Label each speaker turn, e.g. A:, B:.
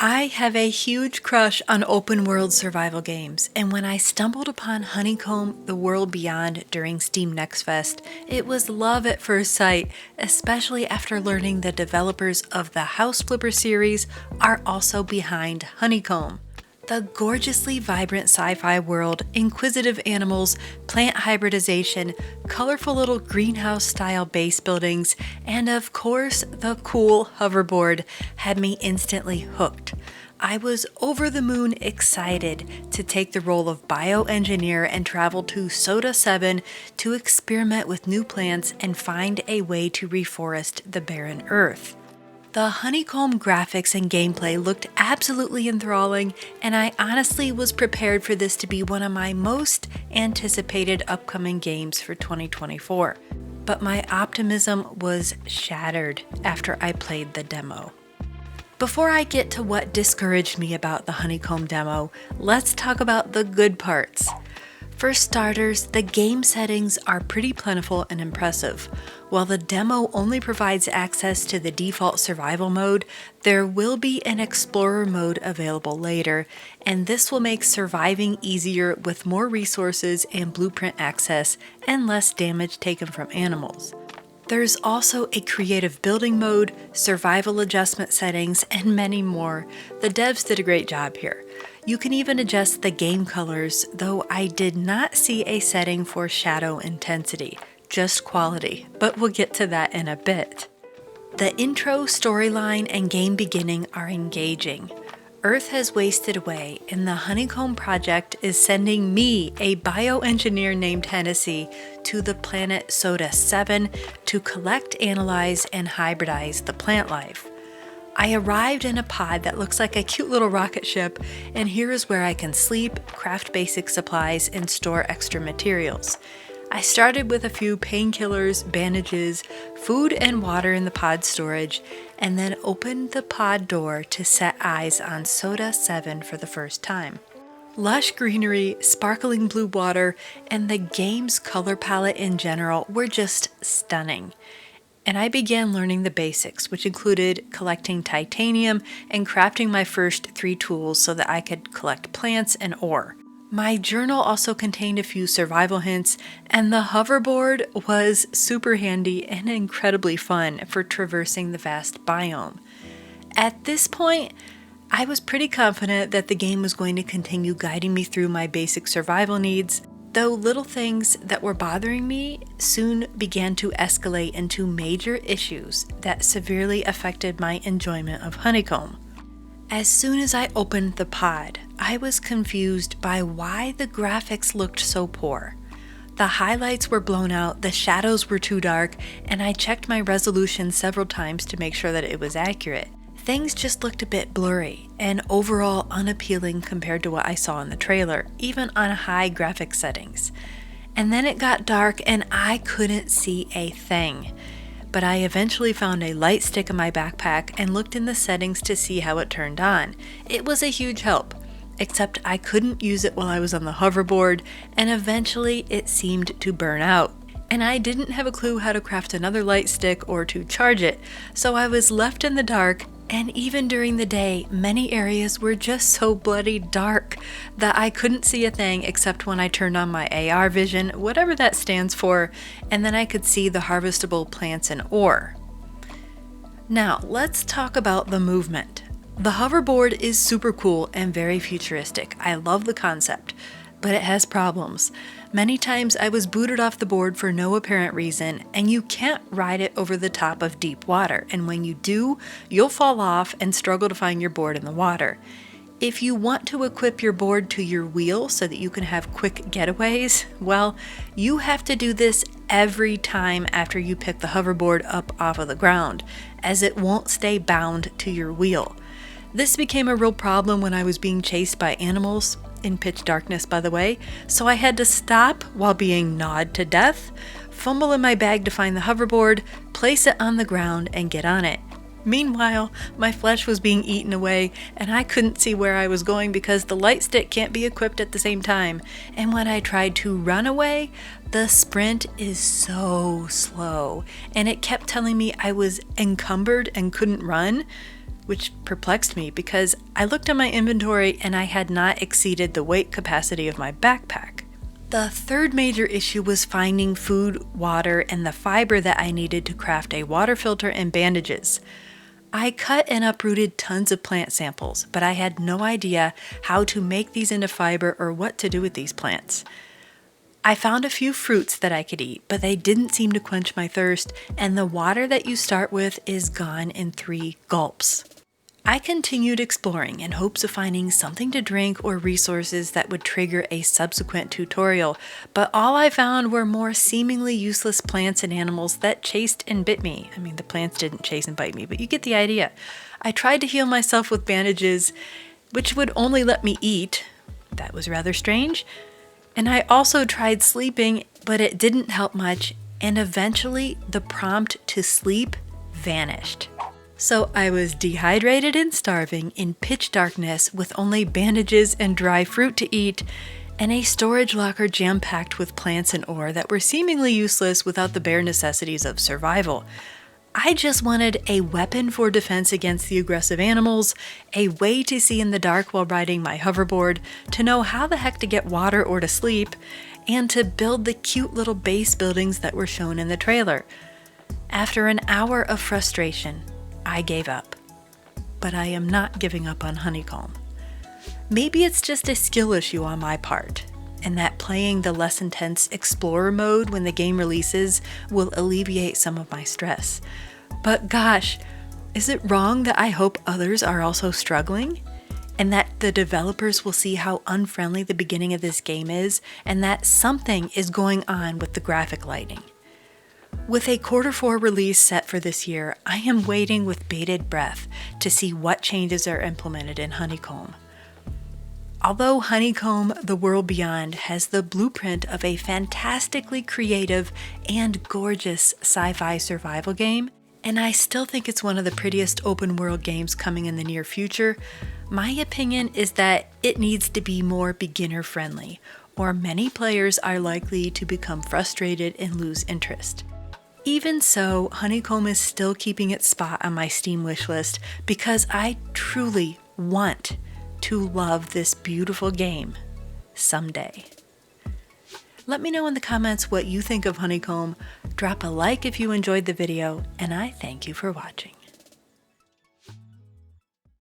A: I have a huge crush on open world survival games, and when I stumbled upon Honeycomb: The World Beyond during Steam Next Fest, it was love at first sight, especially after learning the developers of the House Flipper series are also behind Honeycomb. The gorgeously vibrant sci-fi world, inquisitive animals, plant hybridization, colorful little greenhouse-style base buildings, and of course, the cool hoverboard had me instantly hooked. I was over the moon excited to take the role of bioengineer and travel to Soda 7 to experiment with new plants and find a way to reforest the barren earth. The Honeycomb graphics and gameplay looked absolutely enthralling, and I honestly was prepared for this to be one of my most anticipated upcoming games for 2024. But my optimism was shattered after I played the demo. Before I get to what discouraged me about the Honeycomb demo, let's talk about the good parts. For starters, the game settings are pretty plentiful and impressive. While the demo only provides access to the default survival mode, there will be an explorer mode available later, and this will make surviving easier with more resources and blueprint access and less damage taken from animals. There's also a creative building mode, survival adjustment settings, and many more. The devs did a great job here. You can even adjust the game colors, though I did not see a setting for shadow intensity, just quality, but we'll get to that in a bit. The intro, storyline, and game beginning are engaging. Earth has wasted away, and the Honeycomb project is sending me, a bioengineer named Hennessy, to the planet Soda 7 to collect, analyze, and hybridize the plant life. I arrived in a pod that looks like a cute little rocket ship, and here is where I can sleep, craft basic supplies, and store extra materials. I started with a few painkillers, bandages, food, and water in the pod storage, and then opened the pod door to set eyes on Soda 7 for the first time. Lush greenery, sparkling blue water, and the game's color palette in general were just stunning. And I began learning the basics, which included collecting titanium and crafting my first 3 tools so that I could collect plants and ore. My journal also contained a few survival hints, and the hoverboard was super handy and incredibly fun for traversing the vast biome. At this point, I was pretty confident that the game was going to continue guiding me through my basic survival needs, though little things that were bothering me soon began to escalate into major issues that severely affected my enjoyment of Honeycomb. As soon as I opened the pod, I was confused by why the graphics looked so poor. The highlights were blown out, the shadows were too dark, and I checked my resolution several times to make sure that it was accurate. Things just looked a bit blurry and overall unappealing compared to what I saw in the trailer, even on high graphic settings. And then it got dark and I couldn't see a thing. But I eventually found a light stick in my backpack and looked in the settings to see how it turned on. It was a huge help, except I couldn't use it while I was on the hoverboard, and eventually it seemed to burn out. And I didn't have a clue how to craft another light stick or to charge it, so I was left in the dark. And even during the day, many areas were just so bloody dark that I couldn't see a thing except when I turned on my AR vision, whatever that stands for, and then I could see the harvestable plants and ore. Now, let's talk about the movement. The hoverboard is super cool and very futuristic. I love the concept, but it has problems. Many times I was booted off the board for no apparent reason, and you can't ride it over the top of deep water, and when you do, you'll fall off and struggle to find your board in the water. If you want to equip your board to your wheel so that you can have quick getaways, well, you have to do this every time after you pick the hoverboard up off of the ground, as it won't stay bound to your wheel. This became a real problem when I was being chased by animals, in pitch darkness by the way, so I had to stop while being gnawed to death, fumble in my bag to find the hoverboard, place it on the ground, and get on it. Meanwhile, my flesh was being eaten away, and I couldn't see where I was going because the light stick can't be equipped at the same time, and when I tried to run away, the sprint is so slow, and it kept telling me I was encumbered and couldn't run, which perplexed me because I looked at my inventory and I had not exceeded the weight capacity of my backpack. The third major issue was finding food, water, and the fiber that I needed to craft a water filter and bandages. I cut and uprooted tons of plant samples, but I had no idea how to make these into fiber or what to do with these plants. I found a few fruits that I could eat, but they didn't seem to quench my thirst, and the water that you start with is gone in 3 gulps. I continued exploring in hopes of finding something to drink or resources that would trigger a subsequent tutorial, but all I found were more seemingly useless plants and animals that chased and bit me. I mean, the plants didn't chase and bite me, but you get the idea. I tried to heal myself with bandages, which would only let me eat. That was rather strange. And I also tried sleeping, but it didn't help much, and eventually the prompt to sleep vanished. So I was dehydrated and starving in pitch darkness with only bandages and dry fruit to eat, and a storage locker jam-packed with plants and ore that were seemingly useless without the bare necessities of survival. I just wanted a weapon for defense against the aggressive animals, a way to see in the dark while riding my hoverboard, to know how the heck to get water or to sleep, and to build the cute little base buildings that were shown in the trailer. After an hour of frustration, I gave up. But I am not giving up on Honeycomb. Maybe it's just a skill issue on my part, and that playing the less intense Explorer mode when the game releases will alleviate some of my stress. But gosh, is it wrong that I hope others are also struggling? And that the developers will see how unfriendly the beginning of this game is, and that something is going on with the graphic lighting. With a Q4 release set for this year, I am waiting with bated breath to see what changes are implemented in Honeycomb. Although Honeycomb: The World Beyond has the blueprint of a fantastically creative and gorgeous sci-fi survival game, and I still think it's one of the prettiest open world games coming in the near future, my opinion is that it needs to be more beginner friendly, or many players are likely to become frustrated and lose interest. Even so, Honeycomb is still keeping its spot on my Steam wishlist because I truly want to love this beautiful game someday. Let me know in the comments what you think of Honeycomb. Drop a like if you enjoyed the video, and I thank you for watching.